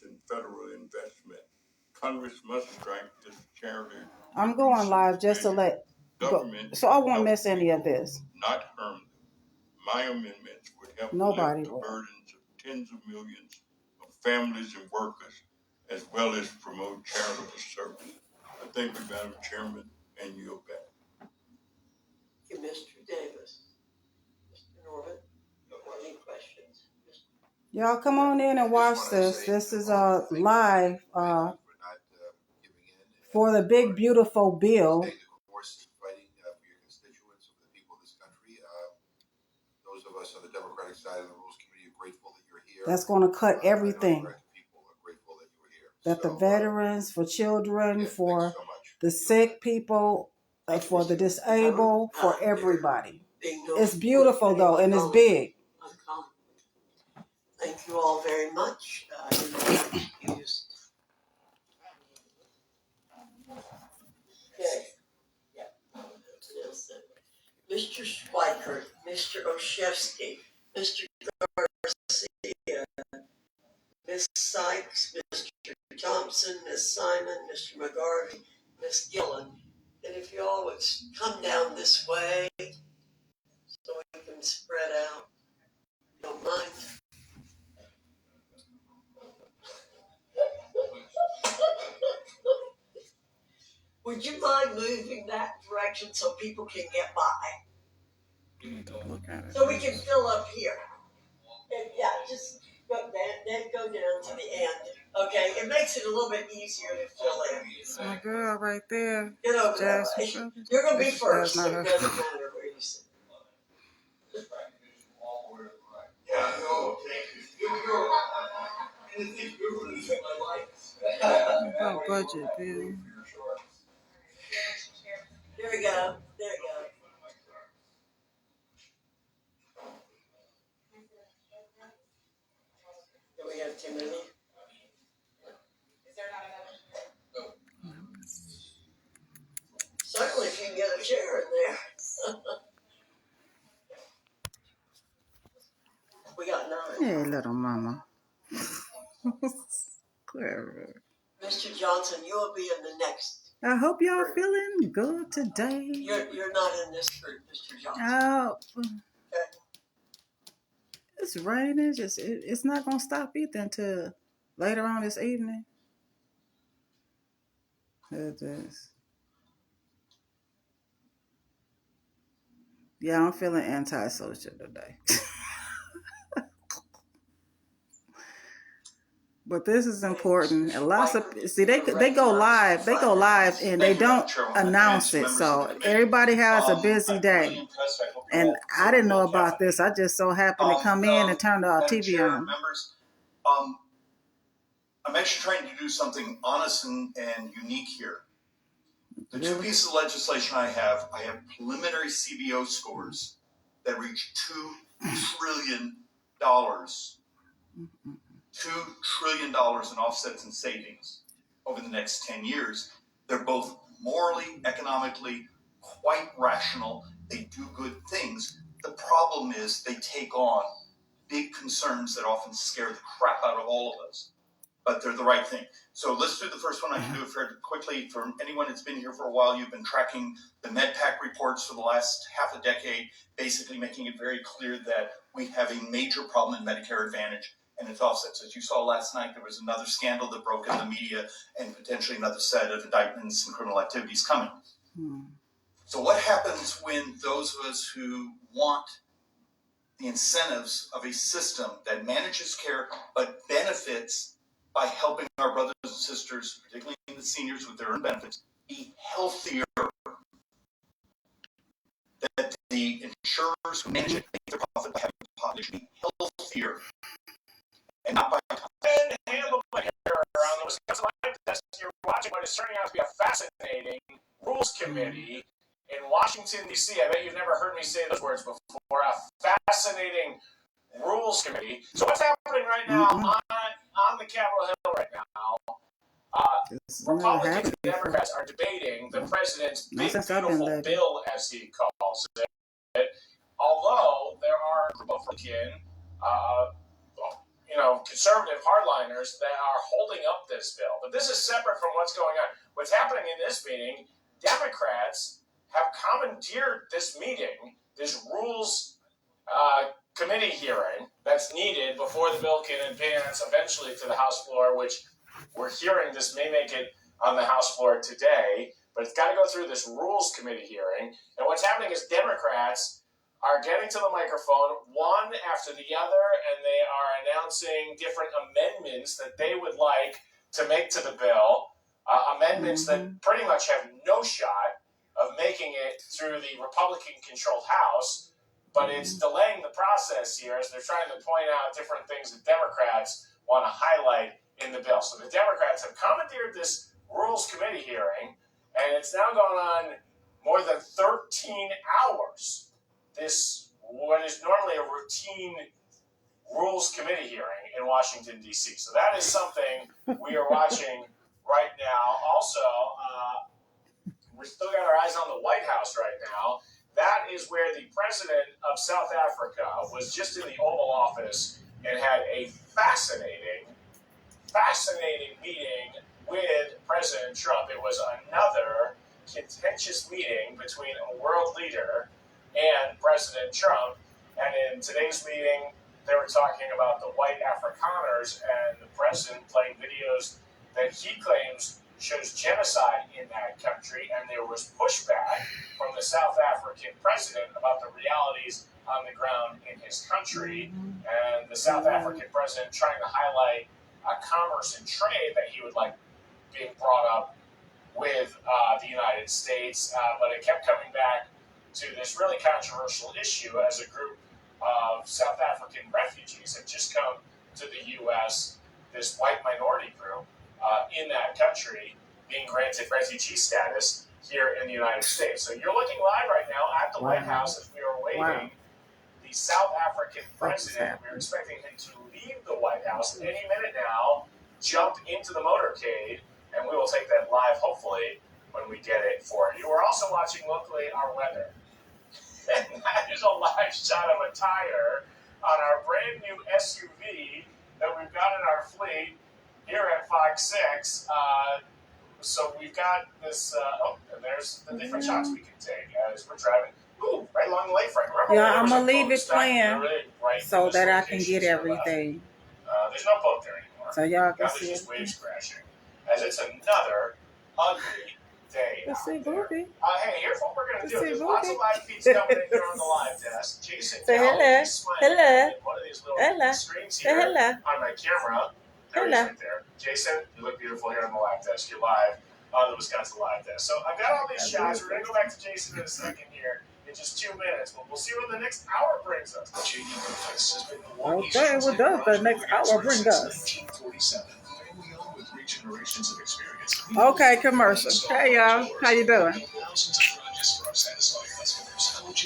in federal investment. Congress must strike this charity. I'm going live just to let government, so I won't miss any of this. Not harm them. My amendments would help Nobody lift the will. burdens of tens of millions of families and workers, as well as promote charitable service. I thank you, Madam Chairman, and yield back. Thank you, Mr. Davis. Mr. Norman, any questions? Y'all come on in and watch this. This is live for the big beautiful bill. Those of us on the Democratic side of the Rules Committee are grateful that you're here. That's going to cut everything. People are grateful that you were here. That the veterans, for children, for the sick people, for the disabled, for everybody. It's beautiful though, and it's big. Thank you all very much. Mr. Schweikert, Mr. Olszewski, Mr. Garcia, Ms. Sykes, Mr. Thompson, Ms. Simon, Mr. McGarvey, Ms. Gillen. And if you all would come down this way so we can spread out, if you don't mind. Would you mind moving that direction so people can get by? So we can fill up here. And yeah, just go down, then go down to the end. Okay, it makes it a little bit easier to fill in. That's my girl right there. Get over there. You're going to be first, so it doesn't matter where you sit. Yeah, no, thank you. Anything good in my life. About budget, Bill. There we go. There we go. Do we have too many? Is there not enough? No. Certainly, if you can get a chair in there. We got 9. Hey, little mama. Clever. Mr. Johnson, you will be in the next. I hope y'all feeling good today. You're not in this group, Mr. Johnson. Oh, okay. It's raining. It's not gonna stop either until later on this evening. It is. Yeah, I'm feeling antisocial today. But this is important. And lots of they go live. They go live and they don't announce it. So everybody has a busy day. And I didn't know about this. I just so happened to come in and turn the TV on. Members, I'm actually trying to do something honest and unique here. The 2 pieces of legislation I have preliminary CBO scores that reach $2 trillion. $2 trillion in offsets and savings over the next 10 years. They're both morally, economically, quite rational. They do good things. The problem is they take on big concerns that often scare the crap out of all of us. But they're the right thing. So let's do the first one. I can do it fairly quickly. For anyone that's been here for a while, you've been tracking the MedPAC reports for the last half a decade, basically making it very clear that we have a major problem in Medicare Advantage and its offsets. As you saw last night, there was another scandal that broke in the media and potentially another set of indictments and criminal activities coming. So what happens when those of us who want the incentives of a system that manages care but benefits by helping our brothers and sisters, particularly the seniors with their own benefits, be healthier? That the insurers who manage it make their profit by having the population be healthier. And not by handle my hair around the Wisconsin Live Test. You're watching what is turning out to be a fascinating Rules Committee in Washington, D.C. I bet you've never heard me say those words before. A fascinating Rules Committee. So what's happening right now on the Capitol Hill right now? Republicans and Democrats are debating the president's big, beautiful bill, as he calls it. Although there are Republican conservative hardliners that are holding up this bill. But this is separate from what's going on. What's happening in this meeting, Democrats have commandeered this meeting, this rules committee hearing that's needed before the bill can advance eventually to the House floor, which we're hearing this may make it on the House floor today, but it's got to go through this rules committee hearing. And what's happening is Democrats are getting to the microphone one after the other, and they are announcing different amendments that they would like to make to the bill, amendments that pretty much have no shot of making it through the Republican-controlled House, but it's delaying the process here as they're trying to point out different things that Democrats want to highlight in the bill. So the Democrats have commandeered this Rules Committee hearing, and it's now gone on more than 13 hours. This, what is normally a routine Rules Committee hearing in Washington, D.C. So that is something we are watching right now. Also, we still got our eyes on the White House right now. That is where the president of South Africa was just in the Oval Office and had a fascinating meeting with President Trump. It was another contentious meeting between a world leader and President Trump. And in today's meeting, they were talking about the white Afrikaners and the president playing videos that he claims shows genocide in that country, and there was pushback from the South African president about the realities on the ground in his country, and the South African president trying to highlight commerce and trade that he would like being brought up with the United States, but it kept coming back to this really controversial issue as a group of South African refugees had just come to the U.S., this white minority group in that country being granted refugee status here in the United States. So you're looking live right now at the White House as we are awaiting the South African president. We're expecting him to leave the White House any minute now, jump into the motorcade, and we will take that live, hopefully, when we get it for you. We're also watching locally our weather. And that is a live shot of a tire on our brand new SUV that we've got in our fleet here at Fox 6. So we've got this, and there's the different shots we can take as we're driving. Ooh, right along the lakefront. Remember, I'm going to leave it playing so that I can get everything. There's no boat there anymore. So y'all can now see there's just it. waves crashing. As it's another ugly day. Let's see, out there. Booby. Hey, here's what we're going to do. Let's see, There's lots of Booby. live feeds coming in here on the live desk. Jason, Say hello. Hello. One of these little Hello. screens Say here hello. on my camera. There he is Hello. right there. Jason, you look beautiful here on the live desk. You're live on the Wisconsin live desk. So I've got all these shots. We're going to go back to Jason in a second here in just 2 minutes, but we'll see what the next hour brings us. Okay, what does the next hour bring us? Okay, commercial. Hey y'all, how you doing?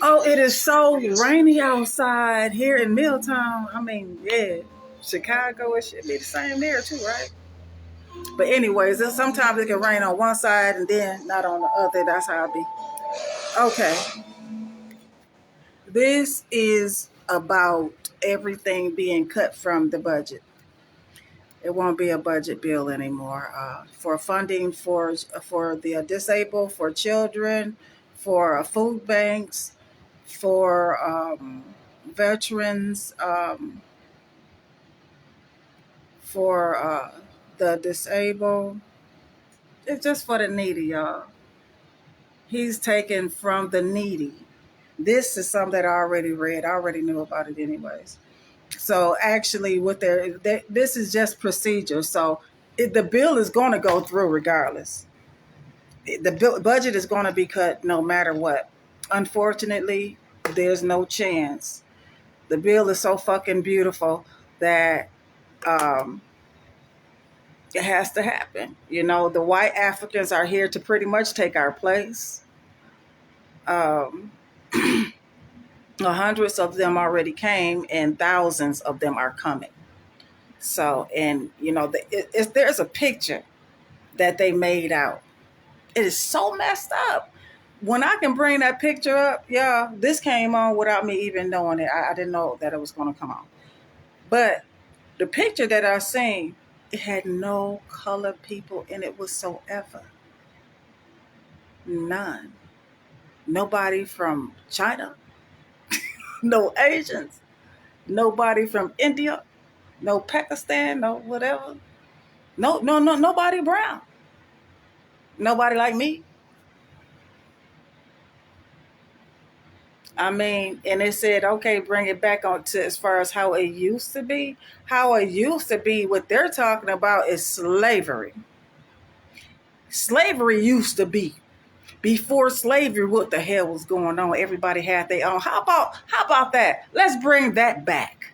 Oh, it is so rainy outside here in Milltown. I mean, yeah, Chicago, it should be the same there too, right? But anyways, sometimes it can rain on one side and then not on the other. That's how it be. Okay. This is about everything being cut from the budget. It won't be a budget bill anymore. For funding for the disabled, for children, for food banks, for veterans, for the disabled. It's just for the needy, y'all. He's taken from the needy. This is something that I already read. I already knew about it anyways. So actually, this is just procedure. So the bill is going to go through regardless. The budget is going to be cut no matter what. Unfortunately, there's no chance. The bill is so fucking beautiful that it has to happen. You know, the white Africans are here to pretty much take our place. Hundreds of them already came and thousands of them are coming. So, and you know, there's a picture that they made out. It is so messed up. When I can bring that picture up, yeah, this came on without me even knowing it. I didn't know that it was going to come on. But The picture that I seen, it had no colored people in it whatsoever. None. Nobody from China, no Asians, nobody from India, no Pakistan, no whatever. No, nobody brown. Nobody like me. I mean, and it said, okay, bring it back on to as far as how it used to be. How it used to be, what they're talking about is slavery. Slavery used to be. Before slavery, what the hell was going on? Everybody had their own. How about that? Let's bring that back.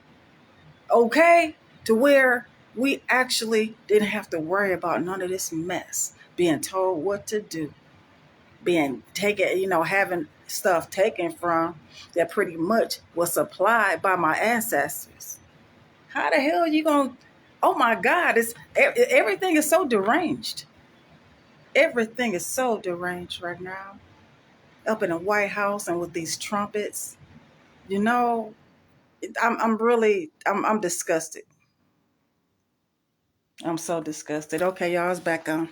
Okay? To where we actually didn't have to worry about none of this mess. Being told what to do. Being taken, having stuff taken from that pretty much was supplied by my ancestors. How the hell are you going to, oh my God, everything is so deranged. Everything is so deranged right now. Up in the White House and with these trumpets, I'm disgusted. I'm so disgusted. Okay, y'all, it's back on.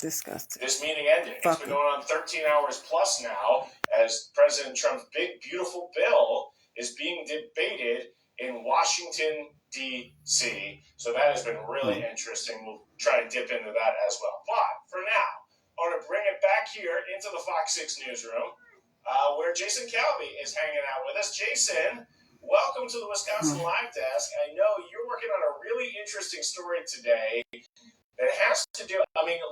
Disgusted. This meeting ended. It's been going on 13 hours plus now as President Trump's big, beautiful bill is being debated in Washington, D.C. So that has been really interesting. We'll try to dip into that as well. But for now, I want to bring it back here into the Fox 6 newsroom where Jason Calvi is hanging out with us. Jason, welcome to the Wisconsin Live Desk. I know you're working on a really interesting story today. It has to do,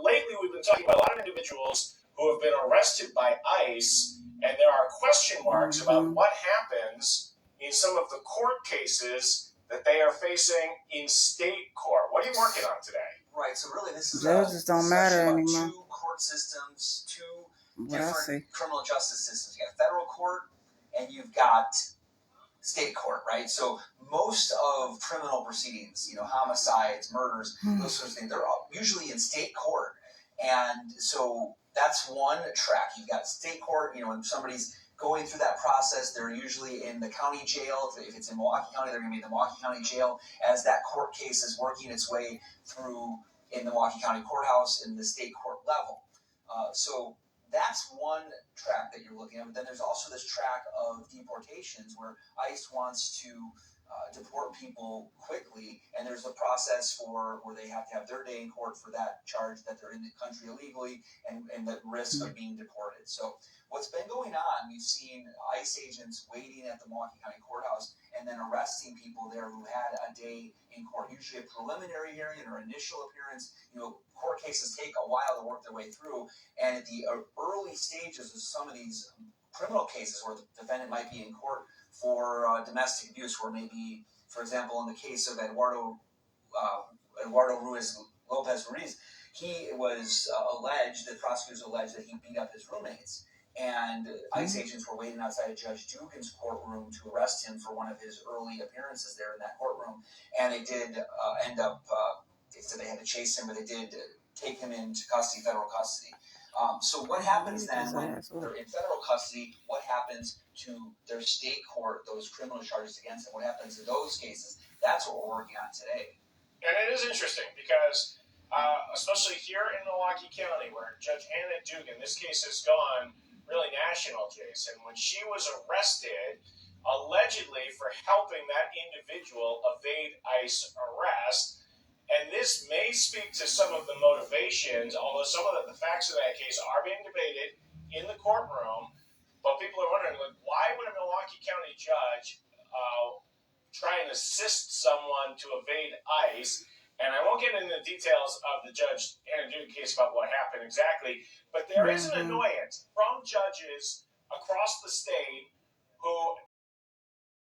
lately we've been talking about a lot of individuals who have been arrested by ICE, and there are question marks about what happens in some of the court cases that they are facing in state court. What are you working on today? Right, so really this is judges don't matter anymore. Two court systems, two different criminal justice systems. You got federal court and you've got state court, right? So most of criminal proceedings, homicides, murders, those sorts of things, they're all usually in state court. And so that's one track. You've got state court, when somebody's going through that process, they're usually in the county jail. If it's in Milwaukee County, they're going to be in the Milwaukee County jail as that court case is working its way through in the Milwaukee County courthouse in the state court level. So that's one track that you're looking at. But then there's also this track of deportations where ICE wants to deport people quickly, and there's a process where they have to have their day in court for that charge that they're in the country illegally and the risk of being deported. So what's been going on, we've seen ICE agents waiting at the Milwaukee County courthouse and then arresting people there who had a day in court, usually a preliminary hearing or initial appearance. Court cases take a while to work their way through, and at the early stages of some of these criminal cases where the defendant might be in court for domestic abuse, where maybe, for example, in the case of Eduardo Lopez Ruiz, he was the prosecutors alleged that he beat up his roommates. And ICE agents were waiting outside of Judge Dugan's courtroom to arrest him for one of his early appearances there in that courtroom. And they did end up, they said they had to chase him, but they did take him into custody, federal custody. So what happens then when they're in federal custody? What happens to their state court, those criminal charges against them? What happens in those cases? That's what we're working on today. And it is interesting because, especially here in Milwaukee County, where Judge Hannah Dugan, this case has gone really national, Jason, when she was arrested, allegedly for helping that individual evade ICE arrest. And this may speak to some of the motivations, although some of the facts of that case are being debated in the courtroom. But people are wondering, why would a Milwaukee County judge try and assist someone to evade ICE? And I won't get into the details of the Judge Hannah Dugan case about what happened exactly, but there is an annoyance from judges across the state who